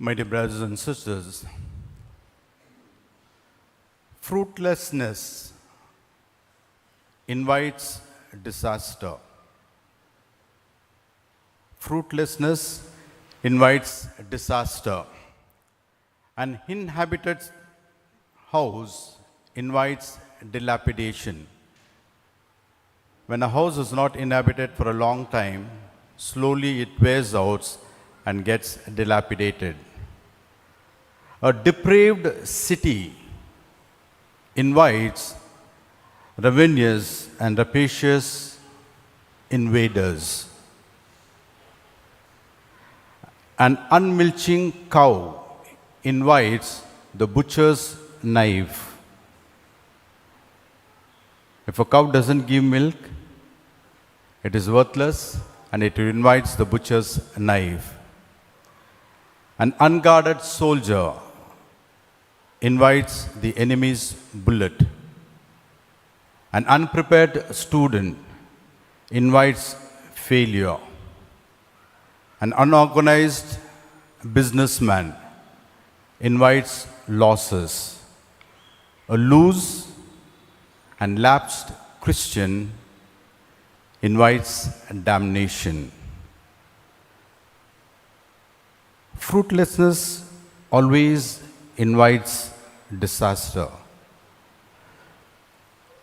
My dear brothers and sisters, fruitlessness invites disaster. Fruitlessness invites disaster. An inhabited house invites dilapidation. When a house is not inhabited for a long time, slowly it wears out and gets dilapidated. A depraved city invites ravenous and rapacious invaders. An unmilching cow invites the butcher's knife. If a cow doesn't give milk, it is worthless and it invites the butcher's knife. An unguarded soldier invites the enemy's bullet. An unprepared student invites failure. An unorganized businessman invites losses. A loose and lapsed Christian invites damnation. Fruitlessness always invites disaster.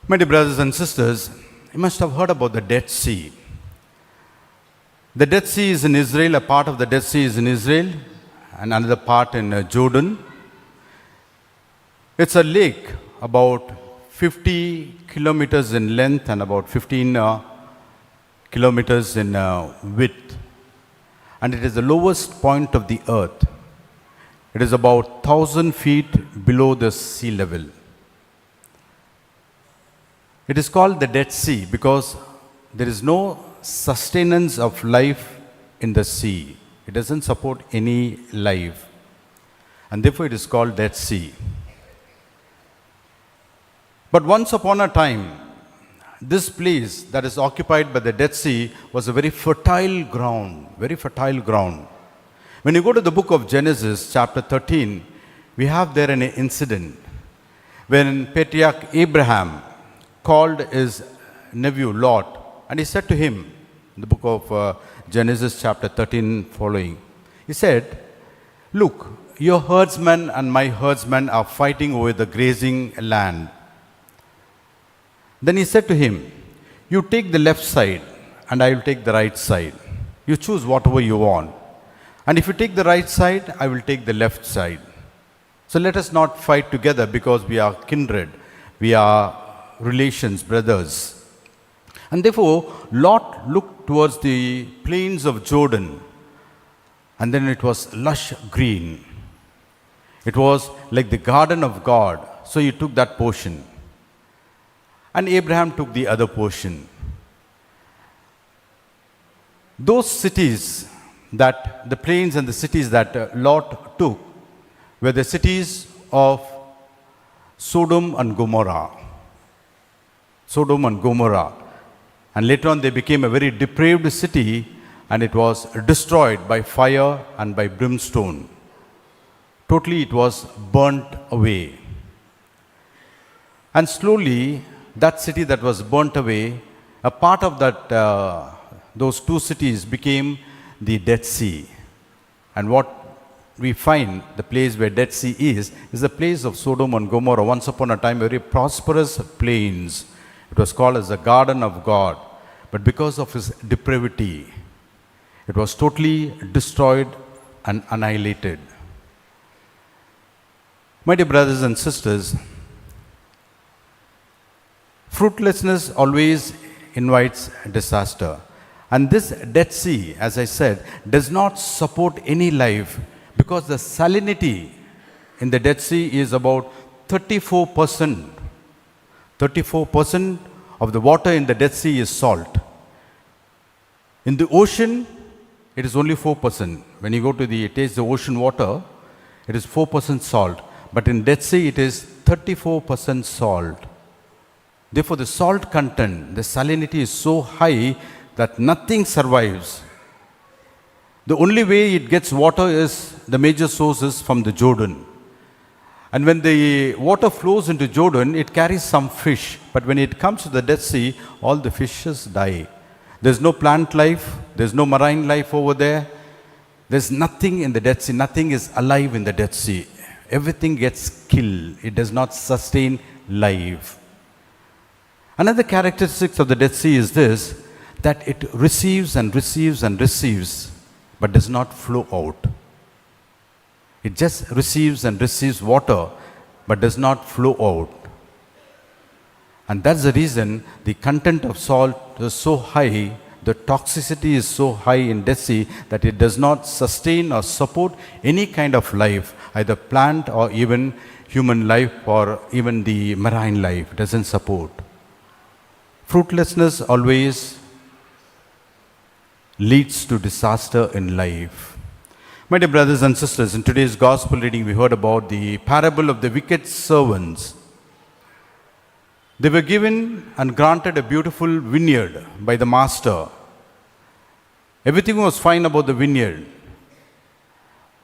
My dear brothers and sisters, you must have heard about the Dead Sea. The Dead Sea is in Israel, a part of the Dead Sea is in Israel, and another part in Jordan. It's a lake about 50 kilometers in length and about 15 kilometers in width. And it is the lowest point of the earth. It is about 1,000 feet below the sea level. It is called the Dead Sea because there is no sustenance of life in the sea. It doesn't support any life. And therefore it is called Dead Sea. But once upon a time, this place that is occupied by the Dead Sea was a very fertile ground, very fertile ground. When you go to the book of Genesis, chapter 13, we have there an incident when patriarch Abraham called his nephew Lot, and he said to him, in the book of Genesis, chapter 13 following, he said, "Look, your herdsmen and my herdsmen are fighting over the grazing land." Then he said to him, "You take the left side, and I will take the right side. You choose whatever you want. And if you take the right side, I will take the left side. So let us not fight together because we are kindred. We are relations, brothers." And therefore, Lot looked towards the plains of Jordan, and then it was lush green. It was like the garden of God. So he took that portion. And Abraham took the other portion. Those cities that the plains and the cities that Lot took were the cities of Sodom and Gomorrah. Sodom and Gomorrah. And later on they became a very depraved city, and it was destroyed by fire and by brimstone. Totally it was burnt away. And slowly that city that was burnt away, a part of that, those two cities became the Dead Sea. And what we find, the place where Dead Sea is the place of Sodom and Gomorrah. Once upon a time, very prosperous plains. It was called as the garden of God. But because of his depravity, it was totally destroyed and annihilated. My dear brothers and sisters, fruitlessness always invites disaster. And this Dead Sea, as I said, does not support any life because the salinity in the Dead Sea is about 34%. 34% of the water in the Dead Sea is salt. In the ocean, it is only 4%. When you go to taste the ocean water, it is 4% salt. But in Dead Sea, it is 34% salt. Therefore, the salt content, the salinity is so high that nothing survives. The only way it gets water is the major source is from the Jordan. And when the water flows into Jordan, it carries some fish. But when it comes to the Dead Sea, all the fishes die. There's no plant life, there's no marine life over there. There's nothing in the Dead Sea, nothing is alive in the Dead Sea. Everything gets killed, it does not sustain life. Another characteristic of the Dead Sea is this, that it receives and receives and receives, but does not flow out. It just receives and receives water, but does not flow out. And that's the reason the content of salt is so high, the toxicity is so high in Dead Sea that it does not sustain or support any kind of life, either plant or even human life or even the marine life. It doesn't support. Fruitlessness always leads to disaster in life. My dear brothers and sisters, in today's gospel reading, we heard about the parable of the wicked servants. They were given and granted a beautiful vineyard by the master. Everything was fine about the vineyard.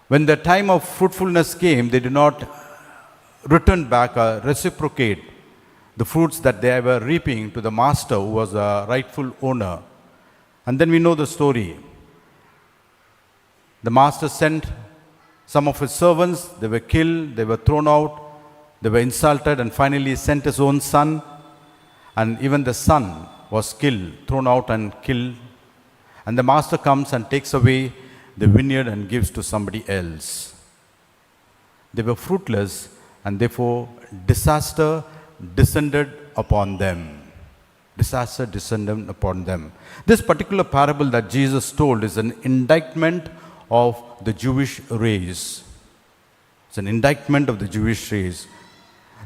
When the time of fruitfulness came, they did not return back or reciprocate the fruits that they were reaping to the master who was the rightful owner. And then we know the story. The master sent some of his servants, they were killed, they were thrown out, they were insulted, and finally sent his own son. And even the son was killed, thrown out and killed. And the master comes and takes away the vineyard and gives to somebody else. They were fruitless, and therefore disaster descended upon them. Disaster descended upon them. This particular parable that Jesus told is an indictment of the Jewish race. It's an indictment of the Jewish race.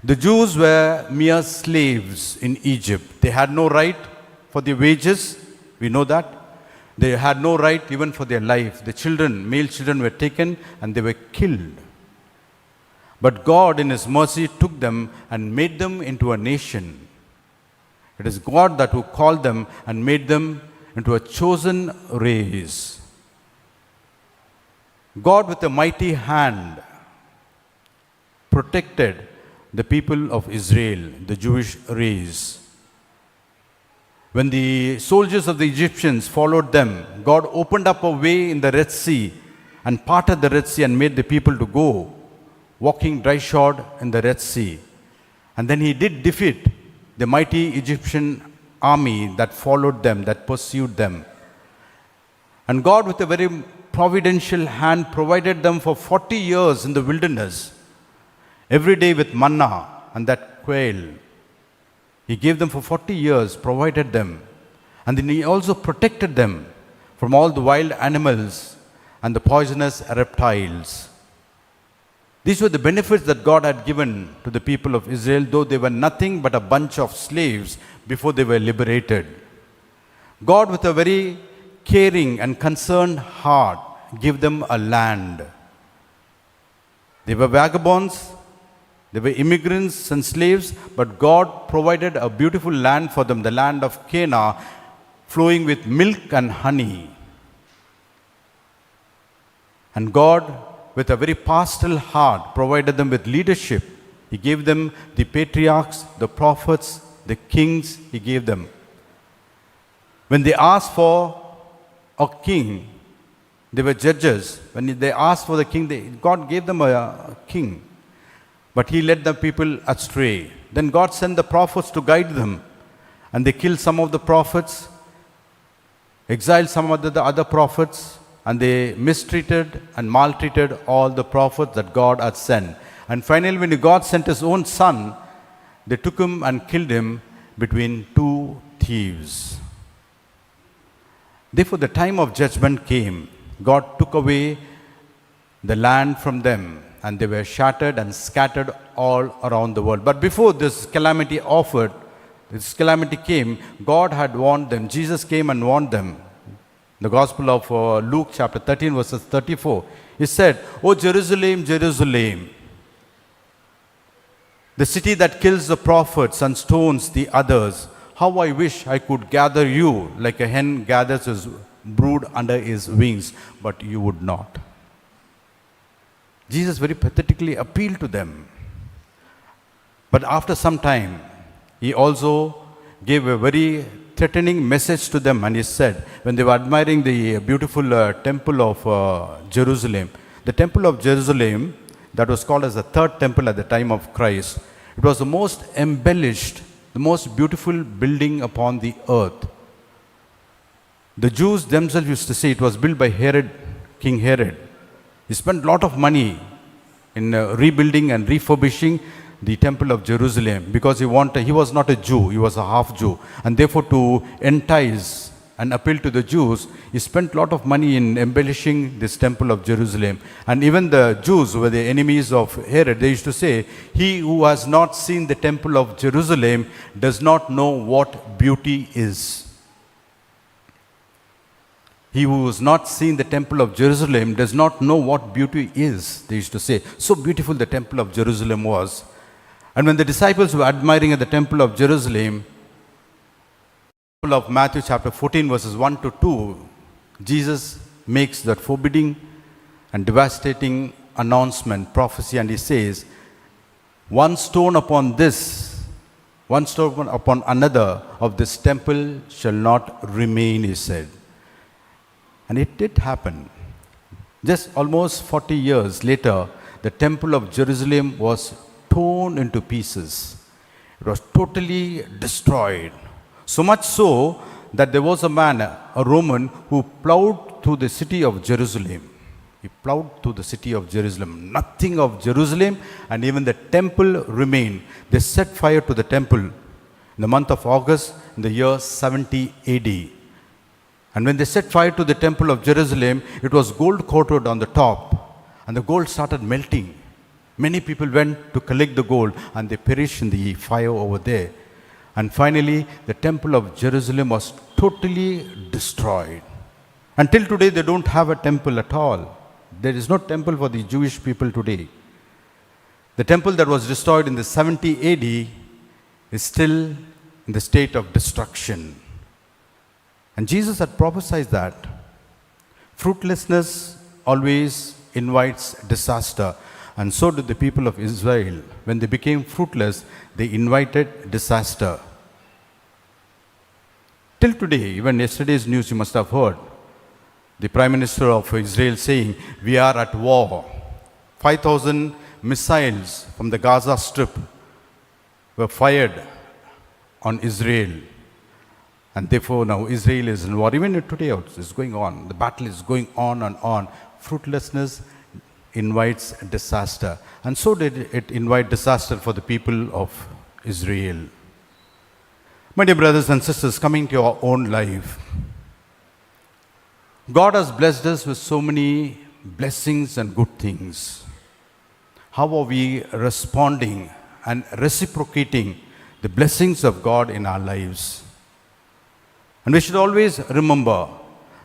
The Jews were mere slaves in Egypt. They had no right for their wages. We know that. They had no right even for their life. The children, male children, were taken and they were killed. But God in His mercy took them and made them into a nation. It is God that who called them and made them into a chosen race. God with a mighty hand protected the people of Israel, the Jewish race. When the soldiers of the Egyptians followed them, God opened up a way in the Red Sea and parted the Red Sea and made the people to go, walking dry-shod in the Red Sea. And then He did defeat the mighty Egyptian army that followed them, that pursued them. And God with a very providential hand provided them for 40 years in the wilderness, every day with manna and that quail. He gave them for 40 years, provided them. And then He also protected them from all the wild animals and the poisonous reptiles. These were the benefits that God had given to the people of Israel, though they were nothing but a bunch of slaves before they were liberated. God, with a very caring and concerned heart, gave them a land. They were vagabonds, they were immigrants and slaves, but God provided a beautiful land for them, the land of Canaan, flowing with milk and honey. And God, with a very pastoral heart, provided them with leadership. He gave them the patriarchs, the prophets, the kings, He gave them. When they asked for a king, they were judges. When they asked for the king, God gave them a king. But He led the people astray. Then God sent the prophets to guide them. And they killed some of the prophets, exiled some of the other prophets, and they mistreated and maltreated all the prophets that God had sent. And finally, when God sent His own Son, they took Him and killed Him between two thieves. Therefore, the time of judgment came. God took away the land from them, and they were shattered and scattered all around the world. But before this calamity came, God had warned them. Jesus came and warned them. The Gospel of Luke chapter 13 verses 34. He said, "O Jerusalem, Jerusalem, the city that kills the prophets and stones the others, how I wish I could gather you like a hen gathers his brood under his wings, but you would not. Jesus very pathetically appealed to them. But after some time, he also gave a very threatening message to them, and he said, when they were admiring the beautiful temple of Jerusalem, the temple of Jerusalem, that was called as the third temple at the time of Christ, it was the most embellished, the most beautiful building upon the earth. The Jews themselves used to say it was built by Herod, King Herod. He spent a lot of money in rebuilding and refurbishing the temple of Jerusalem because he was not a Jew, he was a half Jew. And therefore, to entice and appeal to the Jews, he spent a lot of money in embellishing this temple of Jerusalem. And even the Jews, who were the enemies of Herod, they used to say, he who has not seen the temple of Jerusalem does not know what beauty is. He who has not seen the temple of Jerusalem does not know what beauty is, they used to say. So beautiful the temple of Jerusalem was. And when the disciples were admiring at the temple of Jerusalem, of Matthew chapter 14 verses 1 to 2, Jesus makes that forbidding and devastating announcement, prophecy, and he says, one stone upon another of this temple shall not remain, he said. And it did happen. Just almost 40 years later, the temple of Jerusalem was torn into pieces. It was totally destroyed. So much so that there was a man, a Roman, who plowed through the city of Jerusalem. He plowed through the city of Jerusalem. Nothing of Jerusalem and even the temple remained. They set fire to the temple in the month of August in the year 70 AD. And when they set fire to the temple of Jerusalem, it was gold coated on the top. And the gold started melting. Many people went to collect the gold and they perished in the fire over there. And finally, the temple of Jerusalem was totally destroyed. Until today, they don't have a temple at all. There is no temple for the Jewish people today. The temple that was destroyed in the 70 AD is still in the state of destruction. And Jesus had prophesied that fruitlessness always invites disaster. And so did the people of Israel. When they became fruitless, they invited disaster. Till today, even yesterday's news you must have heard, the Prime Minister of Israel saying, we are at war. 5,000 missiles from the Gaza Strip were fired on Israel. And therefore now Israel is in war. Even today it's going on. The battle is going on and on. Fruitlessness invites disaster. And so did it invite disaster for the people of Israel. My dear brothers and sisters, coming to our own life, God has blessed us with so many blessings and good things. How are we responding and reciprocating the blessings of God in our lives? And we should always remember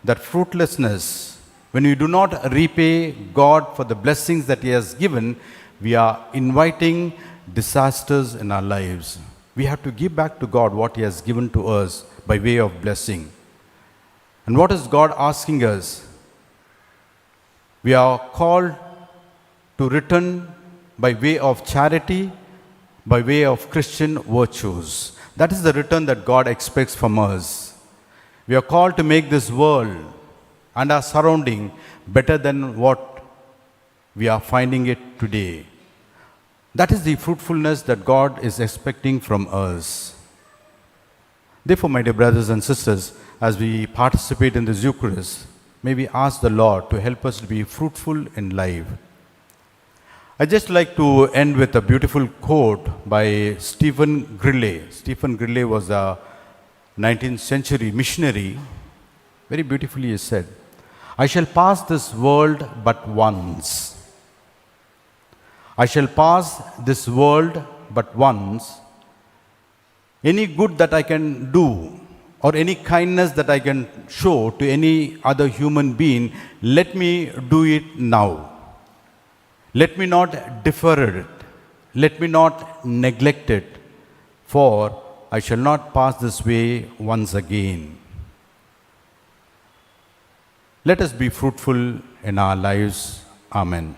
that fruitlessness, when we do not repay God for the blessings that He has given, we are inviting disasters in our lives. We have to give back to God what He has given to us by way of blessing. And what is God asking us? We are called to return by way of charity, by way of Christian virtues. That is the return that God expects from us. We are called to make this world and our surrounding better than what we are finding it today. That is the fruitfulness that God is expecting from us. Therefore, my dear brothers and sisters, as we participate in this Eucharist, may we ask the Lord to help us to be fruitful in life. I'd just like to end with a beautiful quote by Stephen Grillet. Stephen Grillet was a 19th century missionary. Very beautifully he said, I shall pass this world but once. I shall pass this world but once. Any good that I can do or any kindness that I can show to any other human being, let me do it now. Let me not defer it. Let me not neglect it, for I shall not pass this way once again. Let us be fruitful in our lives. Amen.